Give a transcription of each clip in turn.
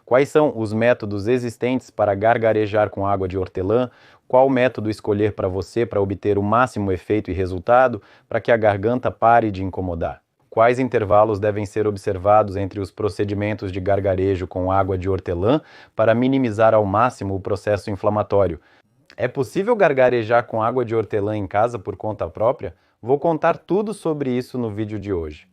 Quais são os métodos existentes para gargarejar com água de hortelã? Qual método escolher para você para obter o máximo efeito e resultado para que a garganta pare de incomodar? Quais intervalos devem ser observados entre os procedimentos de gargarejo com água de hortelã para minimizar ao máximo o processo inflamatório? É possível gargarejar com água de hortelã em casa por conta própria? Vou contar tudo sobre isso no vídeo de hoje.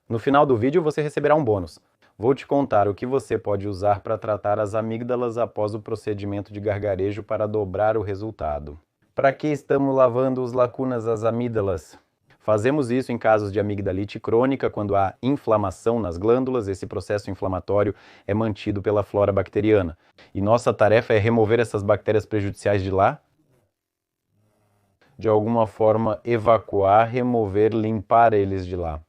No final do vídeo você receberá um bônus. Vou te contar o que você pode usar para tratar as amígdalas após o procedimento de gargarejo para dobrar o resultado. Para que estamos lavando as lacunas das amígdalas? Fazemos isso em casos de amigdalite crônica, quando há inflamação nas glândulas. Esse processo inflamatório é mantido pela flora bacteriana. E nossa tarefa é remover essas bactérias prejudiciais de lá, de alguma forma evacuar, remover, limpar eles de lá.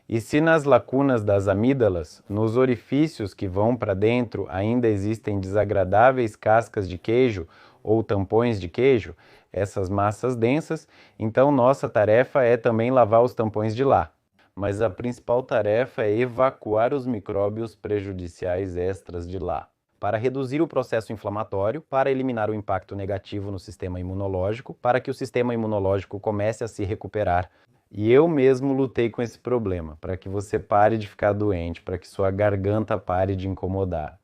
E se nas lacunas das amígdalas, nos orifícios que vão para dentro, ainda existem desagradáveis cascas de queijo ou tampões de queijo, essas massas densas, então nossa tarefa é também lavar os tampões de lá. Mas a principal tarefa é evacuar os micróbios prejudiciais extras de lá. Para reduzir o processo inflamatório, para eliminar o impacto negativo no sistema imunológico, para que o sistema imunológico comece a se recuperar. E eu mesmo lutei com esse problema, para que você pare de ficar doente, para que sua garganta pare de incomodar.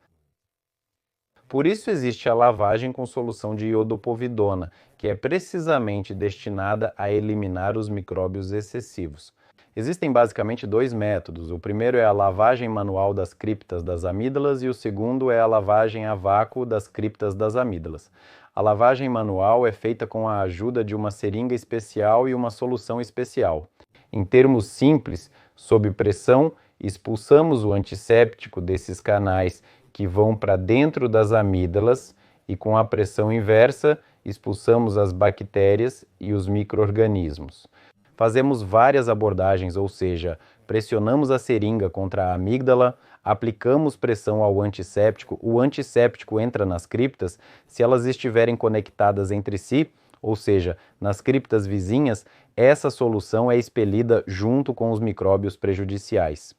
Por isso existe a lavagem com solução de iodopovidona, que é precisamente destinada a eliminar os micróbios excessivos. Existem basicamente dois métodos. O primeiro é a lavagem manual das criptas das amígdalas e o segundo é a lavagem a vácuo das criptas das amígdalas. A lavagem manual é feita com a ajuda de uma seringa especial e uma solução especial. Em termos simples, sob pressão, expulsamos o antisséptico desses canais que vão para dentro das amígdalas e com a pressão inversa, expulsamos as bactérias e os micro-organismos. Fazemos várias abordagens, ou seja, pressionamos a seringa contra a amígdala, aplicamos pressão ao antisséptico, o antisséptico entra nas criptas, se elas estiverem conectadas entre si, ou seja, nas criptas vizinhas, essa solução é expelida junto com os micróbios prejudiciais.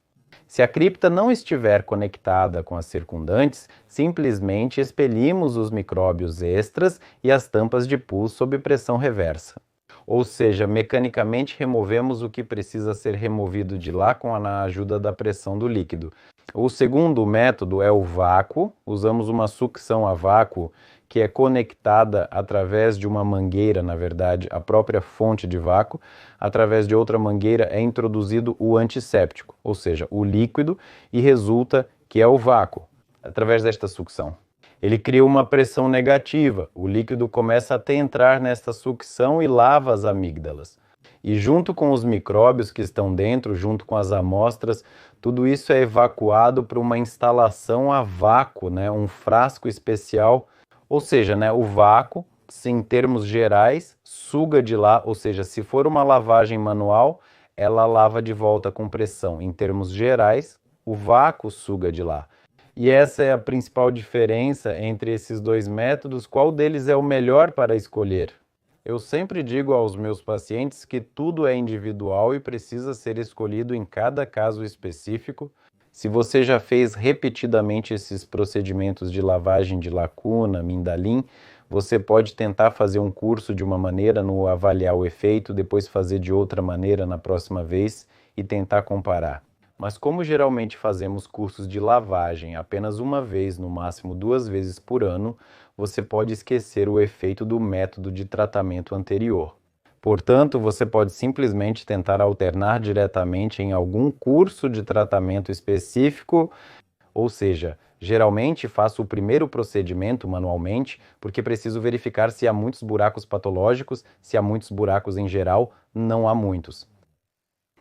Se a cripta não estiver conectada com as circundantes, simplesmente expelimos os micróbios extras e as tampas de pus sob pressão reversa. Ou seja, mecanicamente removemos o que precisa ser removido de lá com a ajuda da pressão do líquido. O segundo método é o vácuo. Usamos uma sucção a vácuo que é conectada através de uma mangueira, na verdade, a própria fonte de vácuo. Através de outra mangueira é introduzido o antisséptico, ou seja, o líquido, e resulta que é o vácuo, através desta sucção. Ele cria uma pressão negativa, o líquido começa a entrar nesta sucção e lava as amígdalas. E junto com os micróbios que estão dentro, junto com as amostras, tudo isso é evacuado para uma instalação a vácuo, um frasco especial, ou seja, o vácuo, em termos gerais, suga de lá, ou seja, se for uma lavagem manual, ela lava de volta com pressão. Em termos gerais, o vácuo suga de lá. E essa é a principal diferença entre esses dois métodos. Qual deles é o melhor para escolher? Eu sempre digo aos meus pacientes que tudo é individual e precisa ser escolhido em cada caso específico. Se você já fez repetidamente esses procedimentos de lavagem de lacuna, mindalim, você pode tentar fazer um curso de uma maneira no avaliar o efeito, depois fazer de outra maneira na próxima vez e tentar comparar. Mas como geralmente fazemos cursos de lavagem apenas uma vez, no máximo 2 vezes por ano, você pode esquecer o efeito do método de tratamento anterior. Portanto, você pode simplesmente tentar alternar diretamente em algum curso de tratamento específico, ou seja, geralmente faço o primeiro procedimento manualmente, porque preciso verificar se há muitos buracos patológicos, se há muitos buracos em geral, não há muitos.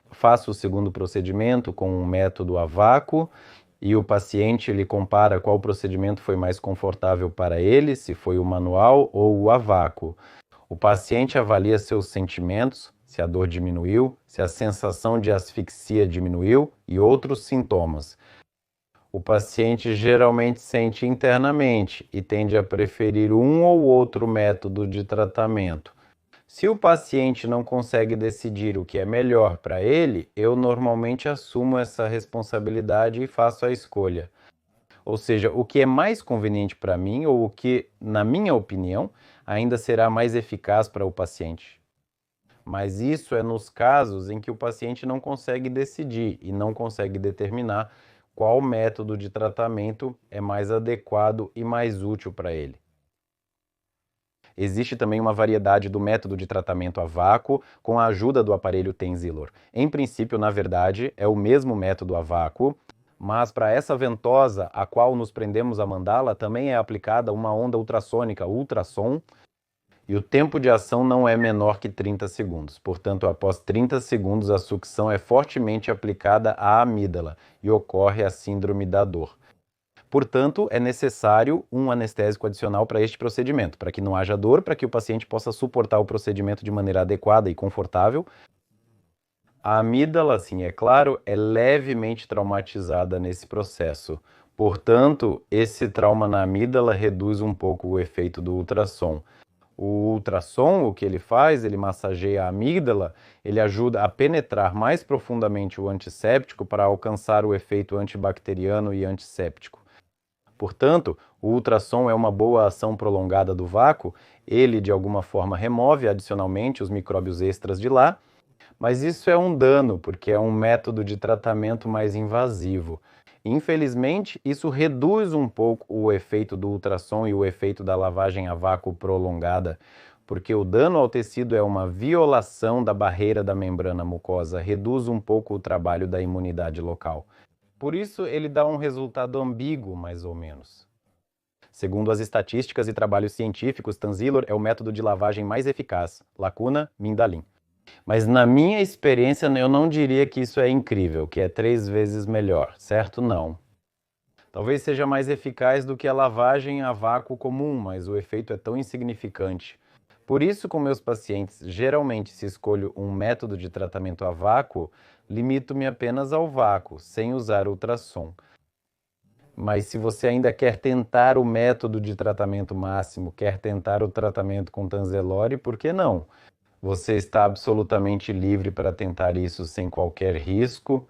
Faço o segundo procedimento com um método a vácuo e o paciente ele compara qual procedimento foi mais confortável para ele, se foi o manual ou o a vácuo. O paciente avalia seus sentimentos, se a dor diminuiu, se a sensação de asfixia diminuiu e outros sintomas. O paciente geralmente sente internamente e tende a preferir um ou outro método de tratamento. Se o paciente não consegue decidir o que é melhor para ele, eu normalmente assumo essa responsabilidade e faço a escolha. Ou seja, o que é mais conveniente para mim ou o que, na minha opinião, ainda será mais eficaz para o paciente. Mas isso é nos casos em que o paciente não consegue decidir e não consegue determinar qual método de tratamento é mais adequado e mais útil para ele. Existe também uma variedade do método de tratamento a vácuo com a ajuda do aparelho Tenzilor. Em princípio, na verdade, é o mesmo método a vácuo, mas para essa ventosa a qual nos prendemos a mandala também é aplicada uma onda ultrassônica, ultrassom, e o tempo de ação não é menor que 30 segundos. Portanto, após 30 segundos, a sucção é fortemente aplicada à amígdala e ocorre a síndrome da dor. Portanto, é necessário um anestésico adicional para este procedimento, para que não haja dor, para que o paciente possa suportar o procedimento de maneira adequada e confortável. A amígdala, sim, é claro, é levemente traumatizada nesse processo. Portanto, esse trauma na amígdala reduz um pouco o efeito do ultrassom. O ultrassom, o que ele faz, ele massageia a amígdala, ele ajuda a penetrar mais profundamente o antisséptico para alcançar o efeito antibacteriano e antisséptico. Portanto, o ultrassom é uma boa ação prolongada do vácuo, ele de alguma forma remove adicionalmente os micróbios extras de lá, mas isso é um dano, porque é um método de tratamento mais invasivo. Infelizmente, isso reduz um pouco o efeito do ultrassom e o efeito da lavagem a vácuo prolongada, porque o dano ao tecido é uma violação da barreira da membrana mucosa, reduz um pouco o trabalho da imunidade local. Por isso, ele dá um resultado ambíguo, mais ou menos. Segundo as estatísticas e trabalhos científicos, Tanzilor é o método de lavagem mais eficaz, lacuna, Mindalin. Mas na minha experiência, eu não diria que isso é incrível, que é 3 vezes melhor, certo? Não. Talvez seja mais eficaz do que a lavagem a vácuo comum, mas o efeito é tão insignificante. Por isso, com meus pacientes, geralmente se escolho um método de tratamento a vácuo, limito-me apenas ao vácuo, sem usar ultrassom. Mas se você ainda quer tentar o método de tratamento máximo, quer tentar o tratamento com Tanzelore, por que não? Você está absolutamente livre para tentar isso sem qualquer risco.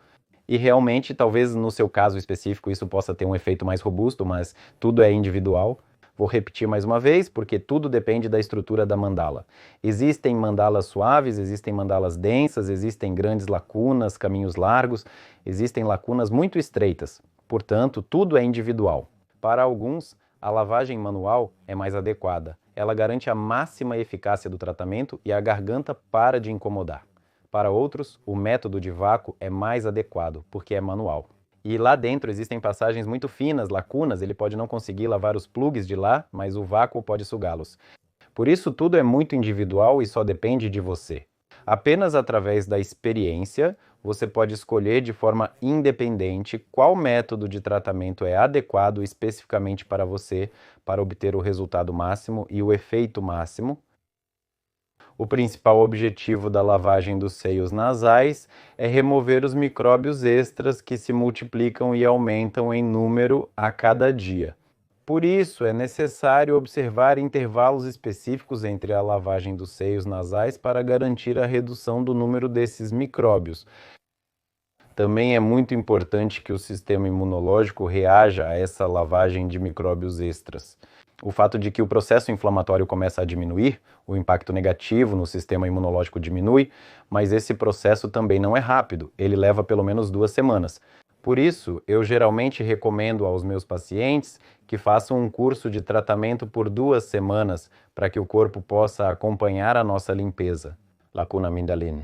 E realmente, talvez no seu caso específico, isso possa ter um efeito mais robusto, mas tudo é individual. Vou repetir mais uma vez, porque tudo depende da estrutura da mandala. Existem mandalas suaves, existem mandalas densas, existem grandes lacunas, caminhos largos, existem lacunas muito estreitas. Portanto, tudo é individual. Para alguns, a lavagem manual é mais adequada. Ela garante a máxima eficácia do tratamento e a garganta para de incomodar. Para outros, o método de vácuo é mais adequado, porque é manual. E lá dentro existem passagens muito finas, lacunas, ele pode não conseguir lavar os plugs de lá, mas o vácuo pode sugá-los. Por isso, tudo é muito individual e só depende de você. Apenas através da experiência, você pode escolher de forma independente qual método de tratamento é adequado especificamente para você, para obter o resultado máximo e o efeito máximo. O principal objetivo da lavagem dos seios nasais é remover os micróbios extras que se multiplicam e aumentam em número a cada dia. Por isso, é necessário observar intervalos específicos entre a lavagem dos seios nasais para garantir a redução do número desses micróbios. Também é muito importante que o sistema imunológico reaja a essa lavagem de micróbios extras. O fato de que o processo inflamatório começa a diminuir, o impacto negativo no sistema imunológico diminui, mas esse processo também não é rápido, ele leva pelo menos 2 semanas. Por isso, eu geralmente recomendo aos meus pacientes que façam um curso de tratamento por 2 semanas para que o corpo possa acompanhar a nossa limpeza. Lacuna Mindalin.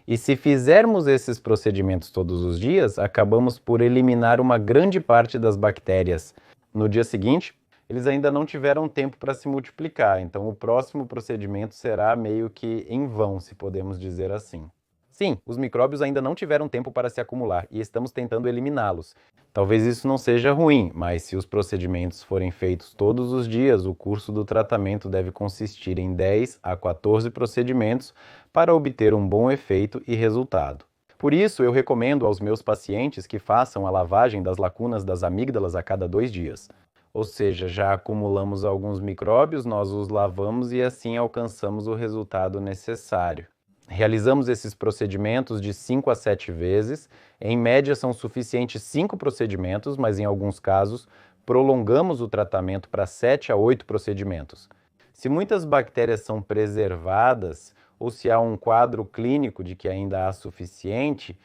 E se fizermos esses procedimentos todos os dias, acabamos por eliminar uma grande parte das bactérias. No dia seguinte, eles ainda não tiveram tempo para se multiplicar, então o próximo procedimento será meio que em vão, se podemos dizer assim. Sim, os micróbios ainda não tiveram tempo para se acumular e estamos tentando eliminá-los. Talvez isso não seja ruim, mas se os procedimentos forem feitos todos os dias, o curso do tratamento deve consistir em 10 a 14 procedimentos para obter um bom efeito e resultado. Por isso, eu recomendo aos meus pacientes que façam a lavagem das lacunas das amígdalas a cada 2 dias. Ou seja, já acumulamos alguns micróbios, nós os lavamos e assim alcançamos o resultado necessário. Realizamos esses procedimentos de 5 a 7 vezes. Em média, são suficientes 5 procedimentos, mas em alguns casos, prolongamos o tratamento para 7 a 8 procedimentos. Se muitas bactérias são preservadas, ou se há um quadro clínico de que ainda há suficiente,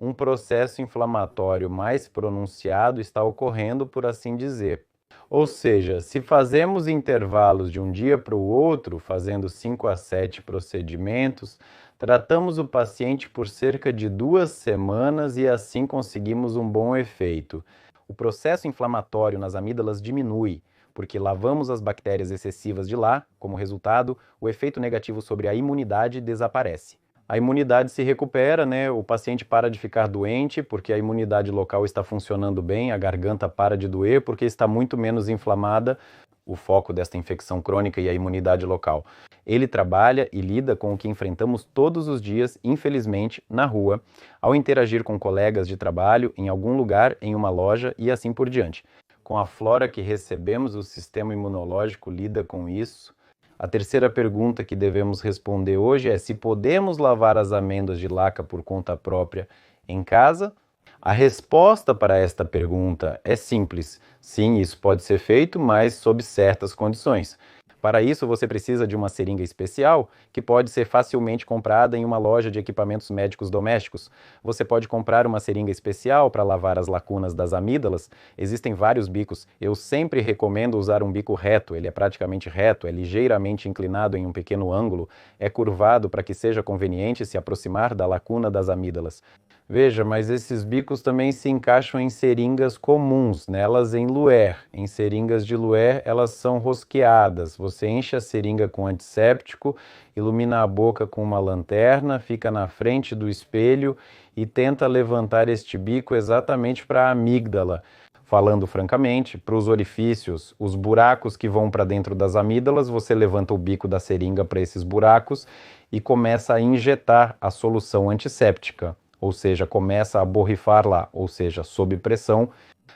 um processo inflamatório mais pronunciado está ocorrendo, por assim dizer. Ou seja, se fazemos intervalos de um dia para o outro, fazendo 5 a 7 procedimentos, tratamos o paciente por cerca de 2 semanas e assim conseguimos um bom efeito. O processo inflamatório nas amígdalas diminui, porque lavamos as bactérias excessivas de lá. Como resultado, o efeito negativo sobre a imunidade desaparece. A imunidade se recupera, né? O paciente para de ficar doente porque a imunidade local está funcionando bem, a garganta para de doer porque está muito menos inflamada, o foco desta infecção crônica e a imunidade local. Ele trabalha e lida com o que enfrentamos todos os dias, infelizmente, na rua, ao interagir com colegas de trabalho, em algum lugar, em uma loja e assim por diante. Com a flora que recebemos, o sistema imunológico lida com isso. A terceira pergunta que devemos responder hoje é se podemos lavar as amêndoas de laca por conta própria em casa? A resposta para esta pergunta é simples. Sim, isso pode ser feito, mas sob certas condições. Para isso, você precisa de uma seringa especial que pode ser facilmente comprada em uma loja de equipamentos médicos domésticos. Você pode comprar uma seringa especial para lavar as lacunas das amígdalas. Existem vários bicos. Eu sempre recomendo usar um bico reto. Ele é praticamente reto, é ligeiramente inclinado em um pequeno ângulo, é curvado para que seja conveniente se aproximar da lacuna das amígdalas. Veja, mas esses bicos também se encaixam em seringas comuns, nelas em luer. Em seringas de luer, elas são rosqueadas. Você enche a seringa com antisséptico, ilumina a boca com uma lanterna, fica na frente do espelho e tenta levantar este bico exatamente para a amígdala. Falando francamente, para os orifícios, os buracos que vão para dentro das amígdalas, você levanta o bico da seringa para esses buracos e começa a injetar a solução antisséptica. Ou seja, começa a borrifar lá, ou seja, sob pressão,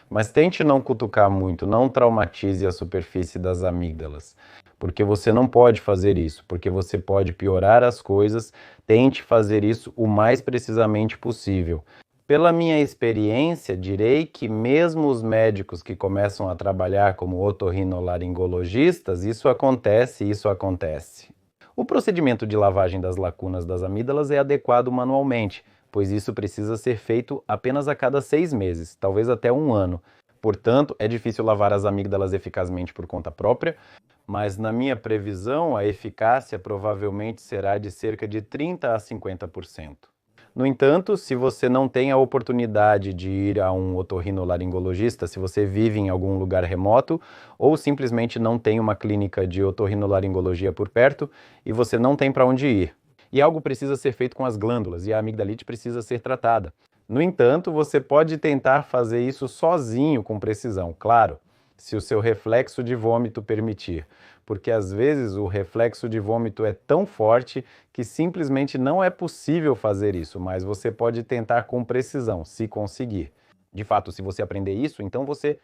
mas tente não cutucar muito, não traumatize a superfície das amígdalas, porque você não pode fazer isso, porque você pode piorar as coisas. Tente fazer isso o mais precisamente possível. Pela minha experiência, direi que mesmo os médicos que começam a trabalhar como otorrinolaringologistas, isso acontece. O procedimento de lavagem das lacunas das amígdalas é adequado manualmente, pois isso precisa ser feito apenas a cada 6 meses, talvez até um ano. Portanto, é difícil lavar as amígdalas eficazmente por conta própria, mas na minha previsão a eficácia provavelmente será de cerca de 30 a 50%. No entanto, se você não tem a oportunidade de ir a um otorrinolaringologista, se você vive em algum lugar remoto ou simplesmente não tem uma clínica de otorrinolaringologia por perto e você não tem para onde ir, e algo precisa ser feito com as glândulas e a amigdalite precisa ser tratada. No entanto, você pode tentar fazer isso sozinho com precisão, claro, se o seu reflexo de vômito permitir, porque às vezes o reflexo de vômito é tão forte que simplesmente não é possível fazer isso, mas você pode tentar com precisão, se conseguir. De fato, se você aprender isso, então você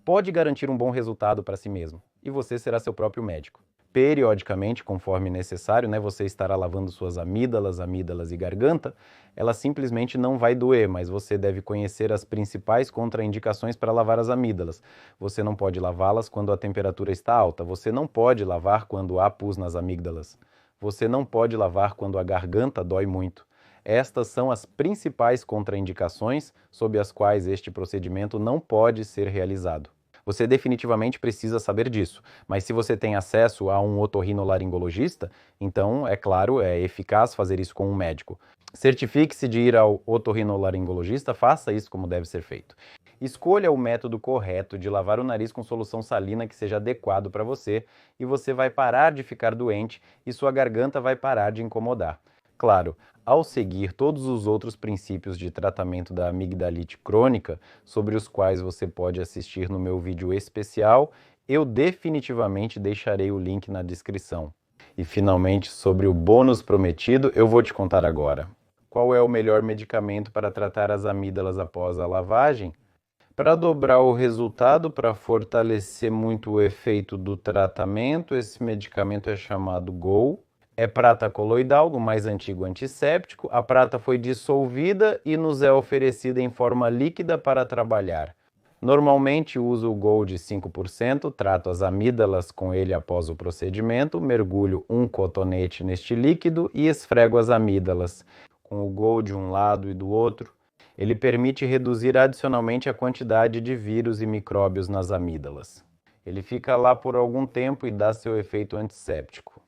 pode garantir um bom resultado para si mesmo, e você será seu próprio médico. Periodicamente, conforme necessário, né, você estará lavando suas amígdalas e garganta. Ela simplesmente não vai doer, mas você deve conhecer as principais contraindicações para lavar as amígdalas. Você não pode lavá-las quando a temperatura está alta. Você não pode lavar quando há pus nas amígdalas. Você não pode lavar quando a garganta dói muito. Estas são as principais contraindicações sob as quais este procedimento não pode ser realizado. Você definitivamente precisa saber disso, mas se você tem acesso a um otorrinolaringologista, então, é claro, é eficaz fazer isso com um médico. Certifique-se de ir ao otorrinolaringologista, faça isso como deve ser feito. Escolha o método correto de lavar o nariz com solução salina que seja adequado para você e você vai parar de ficar doente e sua garganta vai parar de incomodar. Claro, ao seguir todos os outros princípios de tratamento da amigdalite crônica, sobre os quais você pode assistir no meu vídeo especial, eu definitivamente deixarei o link na descrição. E finalmente, sobre o bônus prometido, eu vou te contar agora. Qual é o melhor medicamento para tratar as amígdalas após a lavagem? Para dobrar o resultado, para fortalecer muito o efeito do tratamento, esse medicamento é chamado GOL. É prata coloidal, do mais antigo antisséptico. A prata foi dissolvida e nos é oferecida em forma líquida para trabalhar. Normalmente uso o GOL de 5%, trato as amígdalas com ele após o procedimento, mergulho um cotonete neste líquido e esfrego as amígdalas, com o GOL de um lado e do outro. Ele permite reduzir adicionalmente a quantidade de vírus e micróbios nas amígdalas. Ele fica lá por algum tempo e dá seu efeito antisséptico.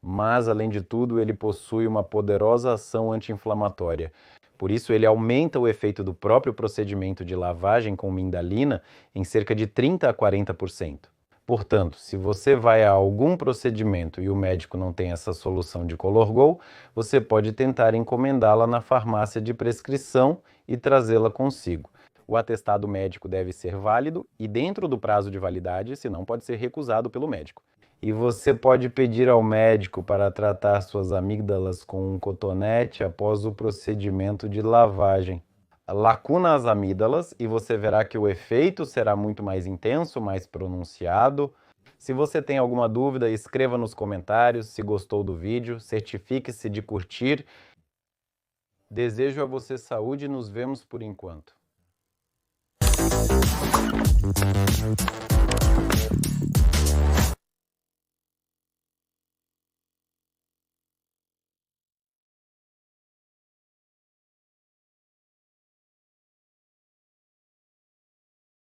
Mas, além de tudo, ele possui uma poderosa ação anti-inflamatória. Por isso, ele aumenta o efeito do próprio procedimento de lavagem com mindalina em cerca de 30 a 40%. Portanto, se você vai a algum procedimento e o médico não tem essa solução de Color-Gol, você pode tentar encomendá-la na farmácia de prescrição e trazê-la consigo. O atestado médico deve ser válido e dentro do prazo de validade, senão pode ser recusado pelo médico. E você pode pedir ao médico para tratar suas amígdalas com um cotonete após o procedimento de lavagem. Lacuna as amígdalas e você verá que o efeito será muito mais intenso, mais pronunciado. Se você tem alguma dúvida, escreva nos comentários. Se gostou do vídeo, certifique-se de curtir. Desejo a você saúde e nos vemos por enquanto.